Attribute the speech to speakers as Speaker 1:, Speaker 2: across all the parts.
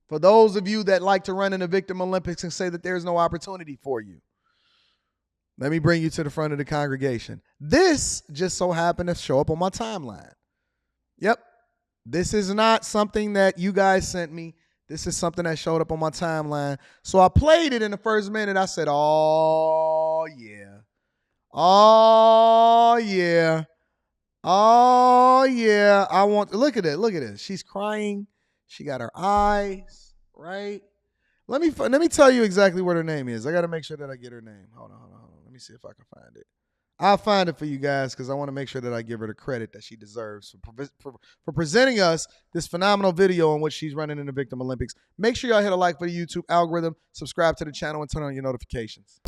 Speaker 1: For those of you that like to run in the Victim Olympics and say that there's no opportunity for you, let me bring you to the front of the congregation. This just so happened to show up on my timeline. Yep. This is not something that you guys sent me. This is something that showed up on my timeline. So I played it in the first minute. I said, oh, yeah. Oh, yeah. Oh, yeah. I want to look at it. Look at it. She's crying. She got her eyes, right? Let me tell you exactly what her name is. I got to make sure that I get her name. Hold on. Let me see if I can find it. I'll find it for you guys because I want to make sure that I give her the credit that she deserves for presenting us this phenomenal video on what she's running in the Victim Olympics. Make sure y'all hit a like for the YouTube algorithm, subscribe to the channel, and turn on your notifications.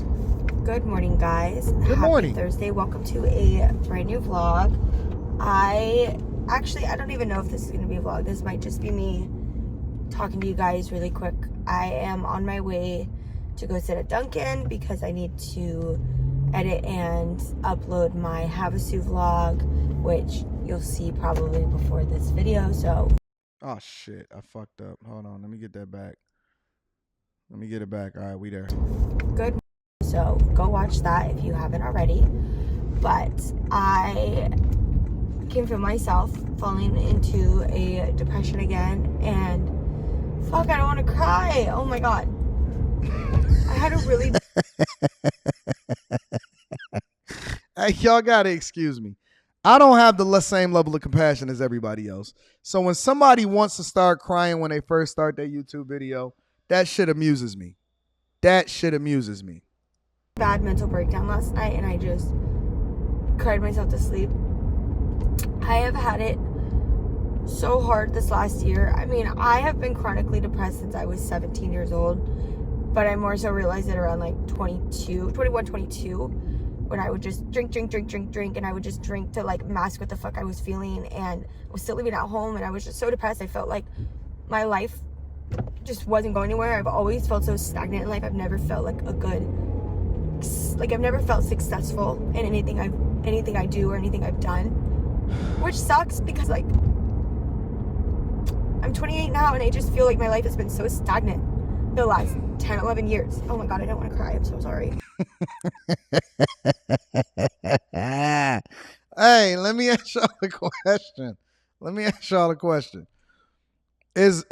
Speaker 2: Good morning, guys.
Speaker 1: Good morning.
Speaker 2: Happy Thursday. Welcome to a brand new vlog. I don't even know if this is going to be a vlog. This might just be me talking to you guys really quick. I am on my way to go sit at Dunkin' because I need to edit and upload my Havasu vlog, which you'll see probably before this video. So,
Speaker 1: oh shit, I fucked up. Hold on, let me get that back. Let me get it back. All right, we there.
Speaker 2: Good. So go watch that if you haven't already. But I can feel myself falling into a depression again, and fuck, I don't want to cry. Oh my god. I had a really
Speaker 1: Hey, y'all gotta excuse me. I don't have the same level of compassion as everybody else. So when somebody wants to start crying when they first start their YouTube video, that shit amuses me. That shit amuses me.
Speaker 2: bad mental breakdown last night, and I just cried myself to sleep. I have had it so hard this last year. I mean, I have been chronically depressed since I was 17 years old, but I more so realized it around like 21, 22, when I would just drink, and I would just drink to like mask what the fuck I was feeling, and I was still living at home, and I was just so depressed. I felt like my life just wasn't going anywhere. I've always felt so stagnant in life. I've never felt like I've never felt successful in anything I do or anything I've done, which sucks because like I'm 28 now, and I just feel like my life has been so stagnant the last 10, 11 years. Oh my god, I don't want to cry. I'm so sorry.
Speaker 1: Hey, let me ask y'all a question. Is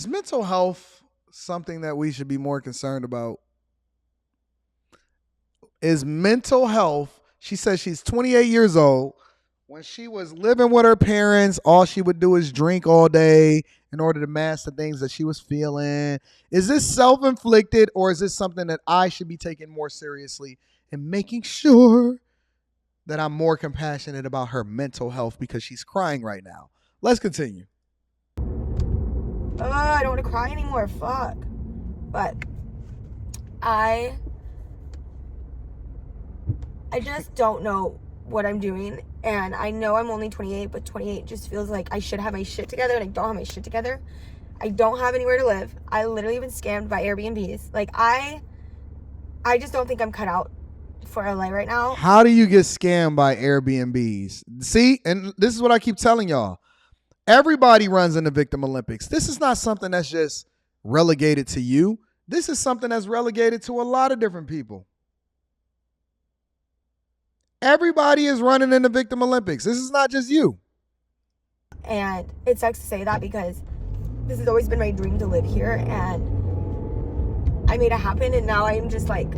Speaker 1: mental health something that we should be more concerned about? Is mental health, she says she's 28 years old. When she was living with her parents, all she would do is drink all day in order to mask the things that she was feeling. Is this self-inflicted, or is this something that I should be taking more seriously and making sure that I'm more compassionate about her mental health because she's crying right now? Let's continue.
Speaker 2: I don't want to cry anymore. Fuck. But I just don't know what I'm doing, and I know I'm only 28, but 28 just feels like I should have my shit together, and I don't have my shit together. I don't have anywhere to live. I literally been scammed by Airbnbs. Like I just don't think I'm cut out for LA right now.
Speaker 1: How do you get scammed by Airbnbs? See, and this is what I keep telling y'all. Everybody runs in the Victim Olympics. This is not something that's just relegated to you. This is something that's relegated to a lot of different people. Everybody is running in the Victim Olympics. This is not just you.
Speaker 2: And it sucks to say that because this has always been my dream to live here, and I made it happen, and now I'm just like,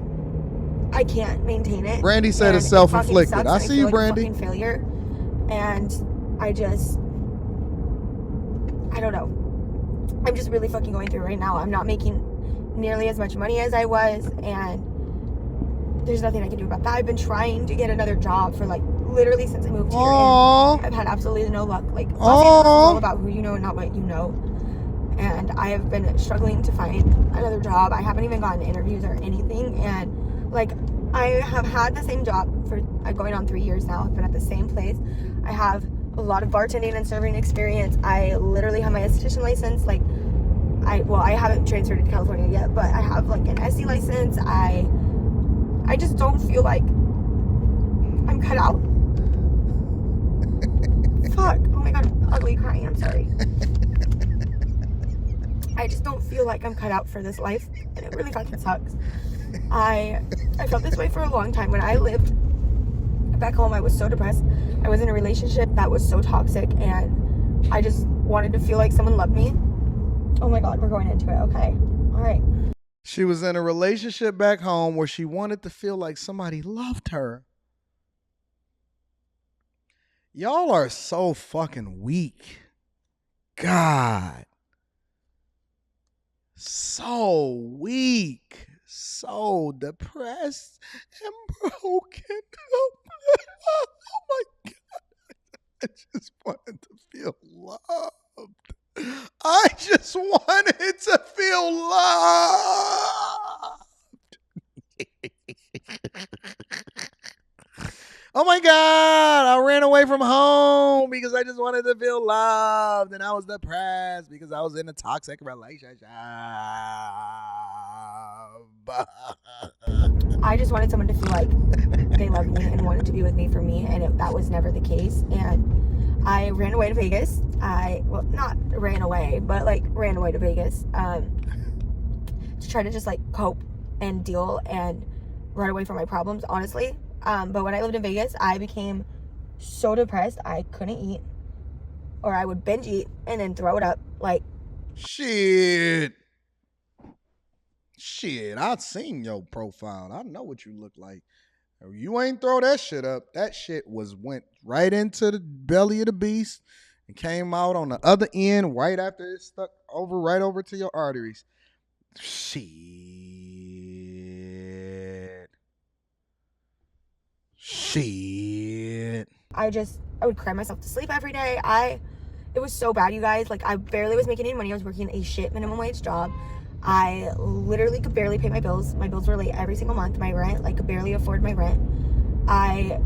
Speaker 2: I can't maintain it.
Speaker 1: Brandy said it's self-inflicted. I see you, Brandy.
Speaker 2: I feel like a fucking failure, and I don't know. I'm just really fucking going through it right now. I'm not making nearly as much money as I was, and there's nothing I can do about that. I've been trying to get another job for like literally since I moved here, and I've had absolutely no luck. Like, Los Angeles is all about who you know and not what you know, and I have been struggling to find another job. I haven't even gotten interviews or anything, and like I have had the same job for going on 3 years now. I've been at the same place. I have a lot of bartending and serving experience. I literally have my esthetician license. Like I haven't transferred to California yet, but I have like an SC license. I just don't feel like I'm cut out. Fuck. Oh my god, I'm ugly crying. I'm sorry. I just don't feel like I'm cut out for this life, and it really fucking sucks. I felt this way for a long time. When I lived back home, I was so depressed. I was in a relationship that was so toxic, and I just wanted to feel like someone loved me. Oh my God, we're going into it. Okay. All right.
Speaker 1: She was in a relationship back home where she wanted to feel like somebody loved her. Y'all are so fucking weak. God. So weak. So depressed and broken. Oh my God. I just wanted to feel loved. I just wanted to feel loved. Oh my God, I ran away from home because I just wanted to feel loved, and I was depressed because I was in a toxic relationship.
Speaker 2: I just wanted someone to feel like they loved me and wanted to be with me for me, and that was never the case. And I ran away to Vegas. Well, not ran away, but like ran away to Vegas to try to just like cope and deal and run away from my problems, honestly. But when I lived in Vegas, I became so depressed I couldn't eat, or I would binge eat and then throw it up. Like,
Speaker 1: shit, I've seen your profile. I know what you look like. You ain't throw that shit up. That shit went right into the belly of the beast and came out on the other end right after it stuck right over to your arteries. Shit.
Speaker 2: I would cry myself to sleep every day. It was so bad, you guys. Like, I barely was making any money. I was working a shit minimum wage job. I literally could barely pay my bills. My bills were late every single month. My rent, like, could barely afford my rent. I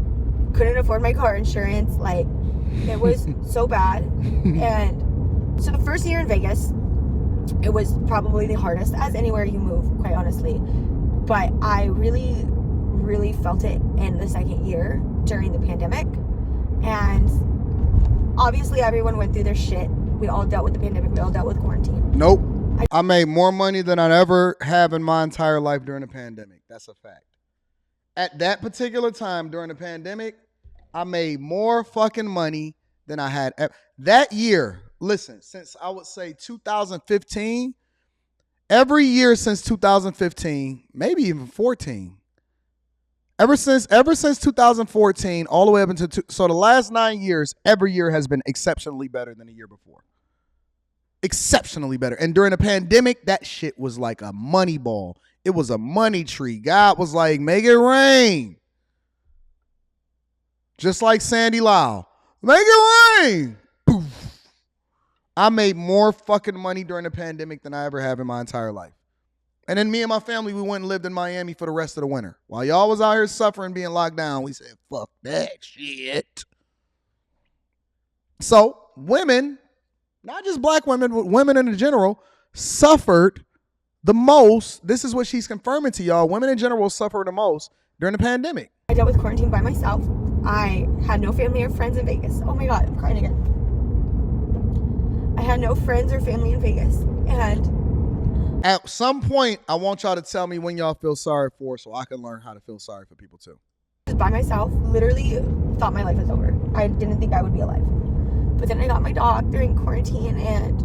Speaker 2: couldn't afford my car insurance. Like, it was so bad. And so the first year in Vegas, it was probably the hardest, as anywhere you move, quite honestly. But I really, really felt it in the second year during the pandemic. And obviously everyone went through their shit. We all dealt with the pandemic. We all dealt with quarantine.
Speaker 1: Nope. I made more money than I'd ever have in my entire life during the pandemic. That's a fact. At that particular time during the pandemic, I made more fucking money than I had that year. Listen, since I would say 2015, every year since 2015, maybe even 14. Ever since 2014, all the way up into so the last 9 years, every year has been exceptionally better than the year before. Exceptionally better. And during the pandemic, that shit was like a money ball. It was a money tree. God was like, make it rain. Just like Sandy Lyle. Make it rain. Poof. I made more fucking money during the pandemic than I ever have in my entire life. And then me and my family, we went and lived in Miami for the rest of the winter. While y'all was out here suffering, being locked down, we said, fuck that shit. So women, not just black women, but women in general, suffered the most. This is what she's confirming to y'all. Women in general suffered the most during the pandemic.
Speaker 2: I dealt with quarantine by myself. I had no family or friends in Vegas. Oh my God, I'm crying again. I had no friends or family in Vegas. And
Speaker 1: at some point, I want y'all to tell me when y'all feel sorry for, so I can learn how to feel sorry for people too.
Speaker 2: Just by myself, literally thought my life was over. I didn't think I would be alive. But then I got my dog during quarantine, and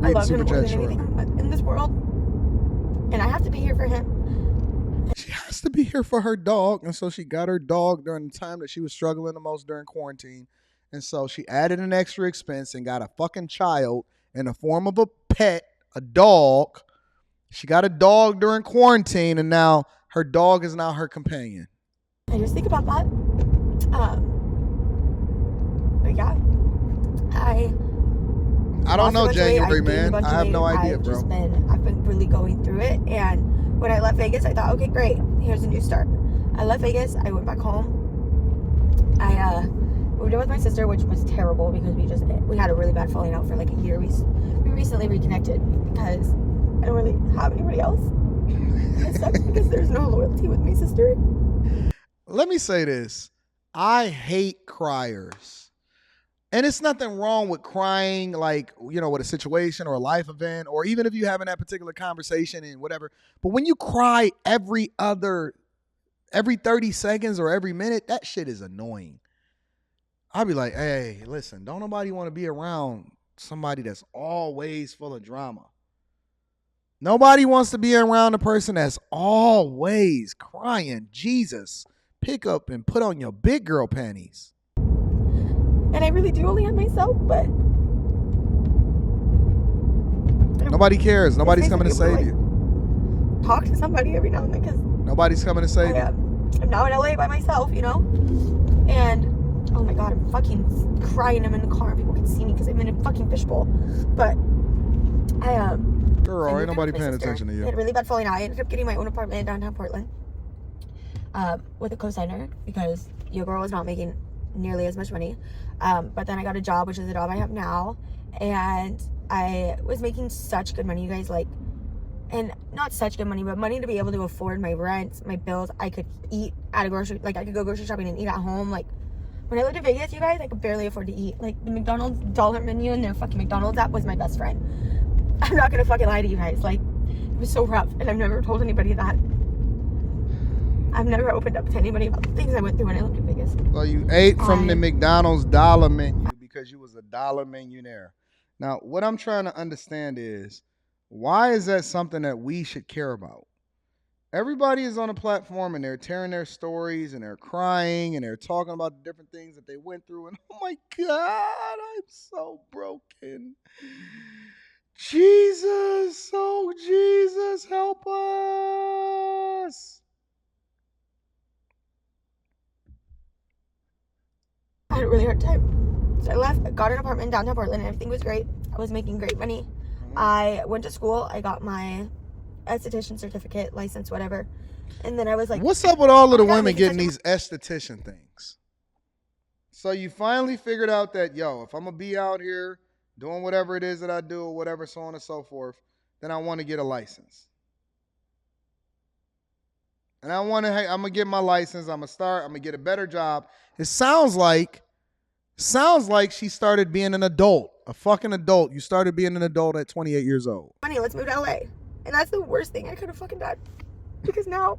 Speaker 2: I love him more than anything in this world. And I have to be here for him.
Speaker 1: She has to be here for her dog. And so she got her dog during the time that she was struggling the most during quarantine. And so she added an extra expense and got a fucking child in the form of a pet, a dog. She got a dog during quarantine, and now her dog is now her companion.
Speaker 2: I just think about that. But yeah.
Speaker 1: I don't know, January, man. I have no idea, bro.
Speaker 2: I've been really going through it. And when I left Vegas, I thought, okay, great. Here's a new start. I left Vegas. I went back home. I moved in with my sister, which was terrible because we had a really bad falling out for like a year. We recently reconnected because I don't really have anybody else. It sucks because there's no loyalty with my sister.
Speaker 1: Let me say this. I hate criers. And it's nothing wrong with crying, like, with a situation or a life event, or even if you're having that particular conversation and whatever. But when you cry every 30 seconds or every minute, that shit is annoying. I'll be like, hey, listen, don't nobody want to be around somebody that's always full of drama. Nobody wants to be around a person that's always crying. Jesus, pick up and put on your big girl panties.
Speaker 2: And I really do only have myself, but
Speaker 1: nobody cares. Nobody's coming to save you.
Speaker 2: Talk to somebody every now and then, because
Speaker 1: nobody's coming to save you.
Speaker 2: I'm now in LA by myself, and oh my god, I'm fucking crying. I'm in the car and people can see me because I'm in a fucking fishbowl. But
Speaker 1: girl, ain't nobody paying attention to you.
Speaker 2: I had a really bad falling out. I ended up getting my own apartment in downtown Portland with a co-signer because your girl was not making nearly as much money. But then I got a job, which is the job I have now, and I was making such good money, you guys, and not such good money, but money to be able to afford my rent, my bills. I could eat at a grocery, I could go grocery shopping and eat at home. When I lived in Vegas, you guys, I could barely afford to eat. The McDonald's dollar menu and their fucking McDonald's app was my best friend. I'm not gonna fucking lie to you guys. It was so rough, and I've never told anybody that. I've never opened up to anybody about the things I went through when I lived in Vegas.
Speaker 1: So you ate from the McDonald's dollar menu because you was a dollar millionaire. Now, what I'm trying to understand is, why is that something that we should care about? Everybody is on a platform and they're tearing their stories and they're crying and they're talking about the different things that they went through. And oh my God, I'm so broken. Jesus, oh Jesus, help us.
Speaker 2: I had a really hard time. So I left, got an apartment in downtown Portland, and everything was great. I was making great money. I went to school. I got my esthetician certificate, license, whatever. And then I was like,
Speaker 1: what's up with all of the women getting these esthetician things? So you finally figured out that, if I'm going to be out here doing whatever it is that I do or whatever, so on and so forth, then I want to get a license. And I'm going to get my license. I'm going to get a better job. It sounds like she started being an adult, a fucking adult. You started being an adult at 28 years old.
Speaker 2: Honey, let's move to LA. And that's the worst thing I could have fucking done. Because now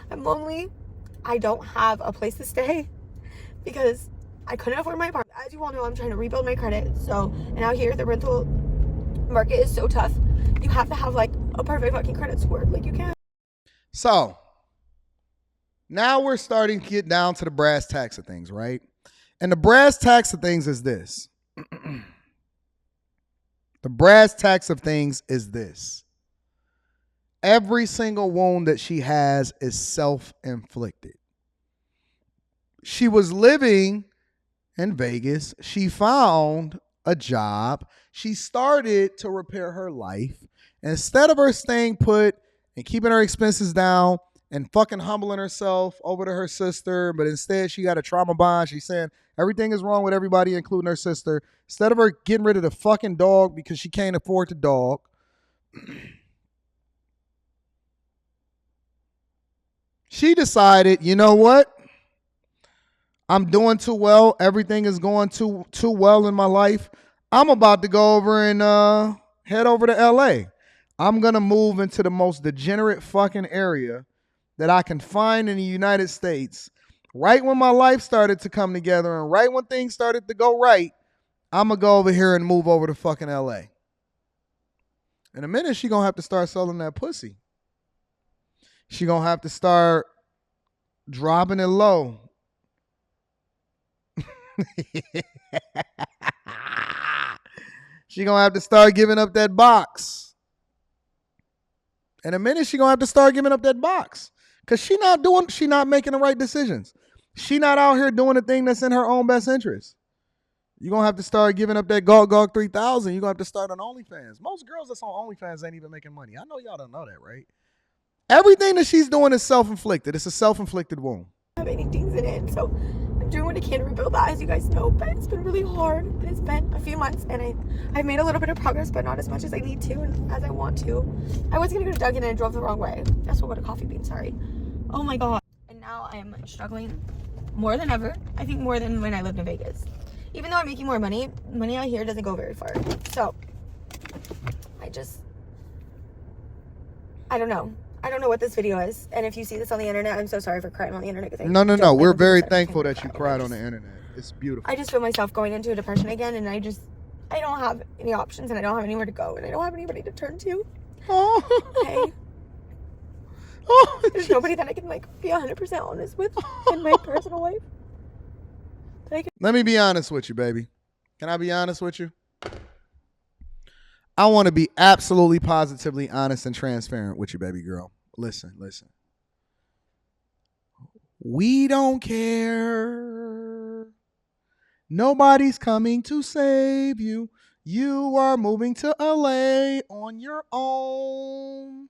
Speaker 2: I'm lonely. I don't have a place to stay because I couldn't afford my apartment. As you all know, I'm trying to rebuild my credit. So, and out here, the rental market is so tough. You have to have a perfect fucking credit score. You can't.
Speaker 1: So, now we're starting to get down to the brass tacks of things, right? And the brass tacks of things is this. The brass tacks of things is this. Every single wound that she has is self-inflicted. She was living in Vegas. She found a job. She started to repair her life. Instead of her staying put and keeping her expenses down and fucking humbling herself over to her sister, but instead she got a trauma bond. She's saying everything is wrong with everybody, including her sister. Instead of her getting rid of the fucking dog because she can't afford the dog, she decided, you know what? I'm doing too well. Everything is going too well in my life. I'm about to go over and head over to LA. I'm going to move into the most degenerate fucking area that I can find in the United States. Right when my life started to come together and right when things started to go right, I'm going to go over here and move over to fucking LA. In a minute, she going to have to start selling that pussy. She going to have to start dropping it low. She going to have to start giving up that box. In a minute, she going to have to start giving up that box. Because she not making the right decisions. She not out here doing the thing that's in her own best interest. You're going to have to start giving up that Gog 3000. You're going to have to start on OnlyFans. Most girls that's on OnlyFans ain't even making money. I know y'all don't know that, right? Everything that she's doing is self-inflicted. It's a self-inflicted wound.
Speaker 2: I don't have any things in it, so I'm doing what I can to rebuild that, as you guys know, but it's been really hard. It's been a few months, and I've made a little bit of progress, but not as much as I need to and as I want to. I was going to go to Dunkin' and I drove the wrong way. That's what a coffee bean, sorry. Oh my God. And now I'm struggling more than ever. I think more than when I lived in Vegas. even though I'm making more money out here doesn't go very far. So I don't know. I don't know what this video is. And if you see this on the internet, I'm so sorry for crying on the internet.
Speaker 1: No. We're very thankful that you cried on the internet. It's beautiful.
Speaker 2: I just feel myself going into a depression again, and I don't have any options, and I don't have anywhere to go, and I don't have anybody to turn to.
Speaker 1: Oh.
Speaker 2: Okay. There's nobody that I can like be 100% honest with in my personal life.
Speaker 1: Let me be honest with you, baby. Can I be honest with you? I want to be absolutely positively honest and transparent with you, baby girl. Listen. We don't care. Nobody's coming to save you. You are moving to LA on your own.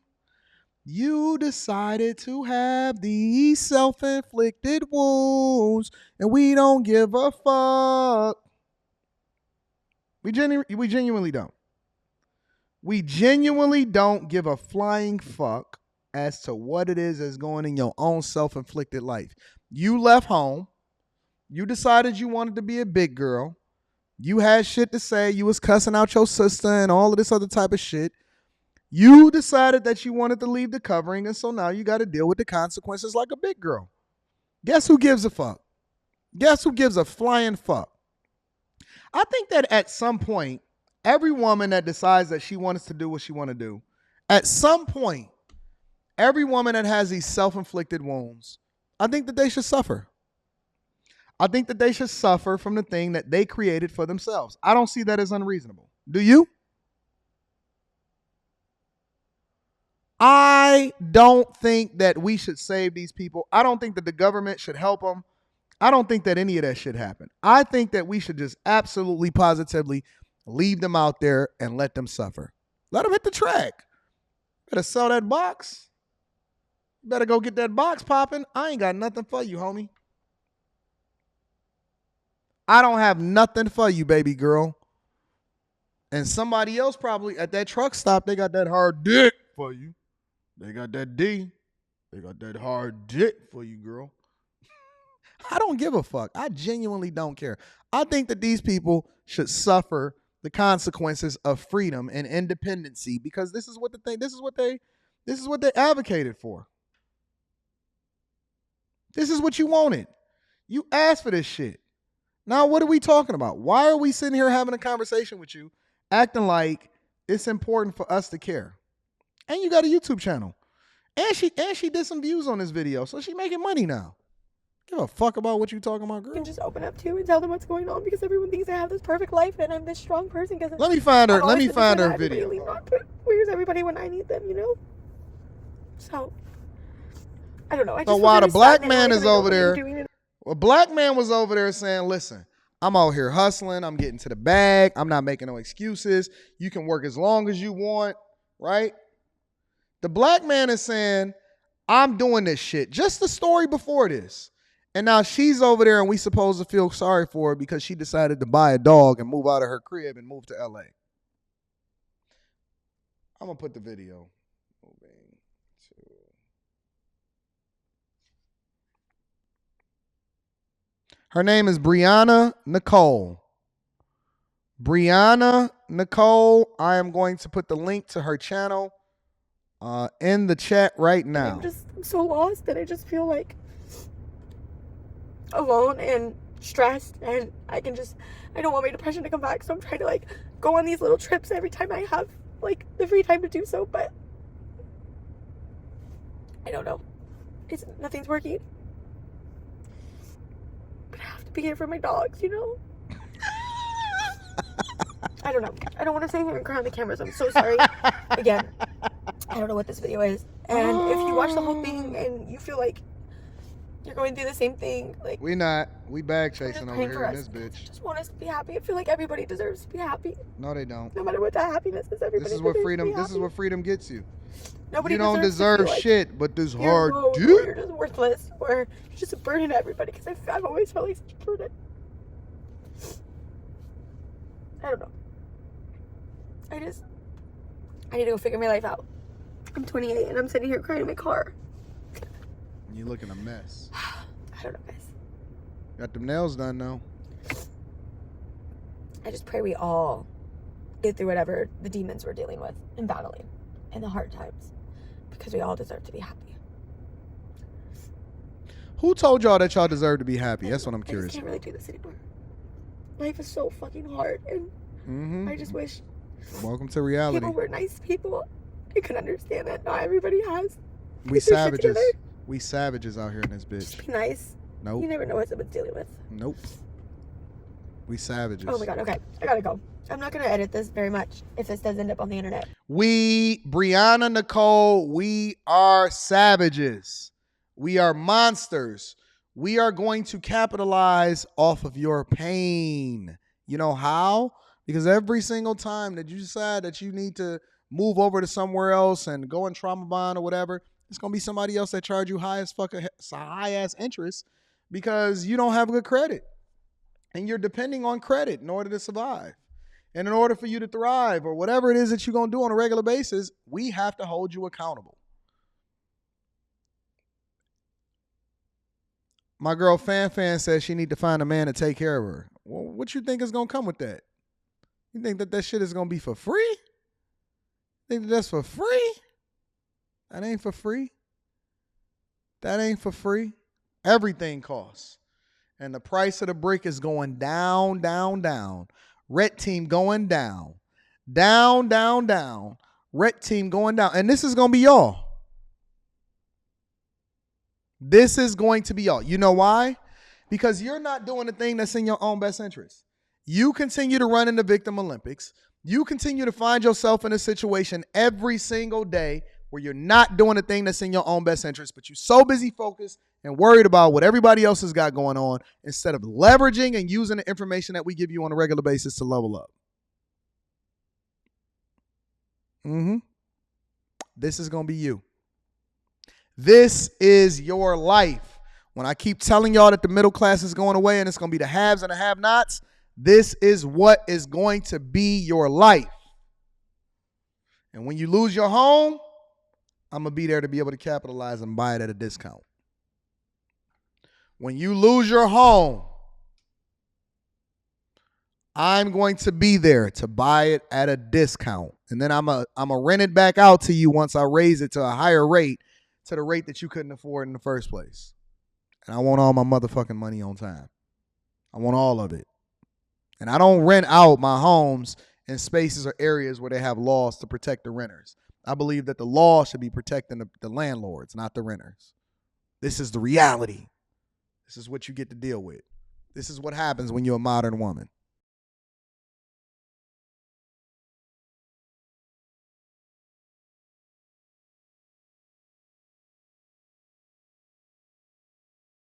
Speaker 1: You decided to have these self-inflicted wounds, and we don't give a fuck. We genuinely don't. We genuinely don't give a flying fuck as to what it is that's going in your own self-inflicted life. You left home. You decided you wanted to be a big girl. You had shit to say. You was cussing out your sister and all of this other type of shit. You decided that you wanted to leave the covering, and so now you got to deal with the consequences like a big girl. Guess who gives a fuck? Guess who gives a flying fuck? I think that at some point, every woman that decides that she wants to do what she want to do, at some point, every woman that has these self-inflicted wounds, I think that they should suffer. I think that they should suffer from the thing that they created for themselves. I don't see that as unreasonable. Do you? I don't think that we should save these people. I don't think that the government should help them. I don't think that any of that should happen. I think that we should just absolutely positively leave them out there and let them suffer. Let them hit the track. Better sell that box. You better go get that box popping. I ain't got nothing for you, homie. I don't have nothing for you, baby girl. And somebody else probably at that truck stop, they got that hard dick for you. They got that D. They got that hard dick for you, girl. I don't give a fuck. I genuinely don't care. I think that these people should suffer the consequences of freedom and independency because this is what they advocated for. This is what you wanted. You asked for this shit. Now, what are we talking about? Why are we sitting here having a conversation with you, acting like it's important for us to care? And you got a YouTube channel. And she did some views on this video, so she making money now. Give a fuck about what you talking about, girl.
Speaker 2: I can just open up to and tell them what's going on because everyone thinks I have this perfect life and I'm this strong person.
Speaker 1: Let me find her video.
Speaker 2: Where's everybody when I need them, you know? So, I don't know.
Speaker 1: So while the black man is over there, a black man was over there saying, listen, I'm out here hustling. I'm getting to the bag. I'm not making no excuses. You can work as long as you want, right? The black man is saying, I'm doing this shit. Just the story before this. And now she's over there and we supposed to feel sorry for her because she decided to buy a dog and move out of her crib and move to LA. I'm going to put the video. Her name is Brianna Nicole. Brianna Nicole, I am going to put the link to her channel in the chat right now.
Speaker 2: I'm so lost that I just feel like alone and stressed, and I don't want my depression to come back, so I'm trying to like go on these little trips every time I have like the free time to do so, but I don't know. Nothing's working. But I have to be here for my dogs, you know? I don't know. I don't want to sit here and cry on the cameras. I'm so sorry. Again, I don't know what this video is. And if you watch the whole thing and you feel like you're going through the same thing, like
Speaker 1: we bag chasing over here in this bitch.
Speaker 2: I just want us to be happy. I feel like everybody deserves to be happy.
Speaker 1: No, they don't.
Speaker 2: No matter what that happiness is, everybody.
Speaker 1: This is what freedom gets you.
Speaker 2: Nobody
Speaker 1: you don't deserve
Speaker 2: like
Speaker 1: shit, but this hard dude.
Speaker 2: Or you're just worthless, or you're just a burden to everybody. Because I've always felt like such a burden. I don't know. I need to go figure my life out. I'm 28 and I'm sitting here crying in my car.
Speaker 1: You looking a mess.
Speaker 2: I don't know, guys.
Speaker 1: Got them nails done now.
Speaker 2: I just pray we all get through whatever the demons we're dealing with and battling in the hard times, because we all deserve to be happy.
Speaker 1: Who told y'all that y'all deserve to be happy? That's what I'm curious.
Speaker 2: I just can't really do this anymore. Life is so fucking hard, and I just wish.
Speaker 1: Welcome to reality.
Speaker 2: People were nice people. I could understand that not everybody has.
Speaker 1: We savages. We savages out here in this bitch.
Speaker 2: Just be nice.
Speaker 1: Nope.
Speaker 2: You never know what someone's dealing with.
Speaker 1: Nope. We savages.
Speaker 2: Oh my god, okay. I gotta go. I'm not gonna edit this very much if this does end up on the internet.
Speaker 1: Brianna Nicole, we are savages. We are monsters. We are going to capitalize off of your pain. You know how? Because every single time that you decide that you need to move over to somewhere else and go in trauma bond or whatever, it's going to be somebody else that charge you high ass interest because you don't have good credit. And you're depending on credit in order to survive. And in order for you to thrive or whatever it is that you're going to do on a regular basis, we have to hold you accountable. My girl Fan says she need to find a man to take care of her. Well, what you think is going to come with that? You think that shit is going to be for free? Think that that's for free? That ain't for free. That ain't for free. Everything costs. And the price of the brick is going down, down, down. Red team going down. Down, down, down. Red team going down. And this is going to be y'all. This is going to be y'all. You know why? Because you're not doing the thing that's in your own best interest. You continue to run in the victim Olympics. You continue to find yourself in a situation every single day where you're not doing the thing that's in your own best interest, but you're so busy focused and worried about what everybody else has got going on instead of leveraging and using the information that we give you on a regular basis to level up. This is going to be you. This is your life. When I keep telling y'all that the middle class is going away and it's going to be the haves and the have-nots, this is what is going to be your life. And when you lose your home, I'm going to be there to be able to capitalize and buy it at a discount. When you lose your home, I'm going to be there to buy it at a discount. And then I'm going to rent it back out to you once I raise it to a higher rate, to the rate that you couldn't afford in the first place. And I want all my motherfucking money on time. I want all of it. And I don't rent out my homes in spaces or areas where they have laws to protect the renters. I believe that the law should be protecting the landlords, not the renters. This is the reality. This is what you get to deal with. This is what happens when you're a modern woman.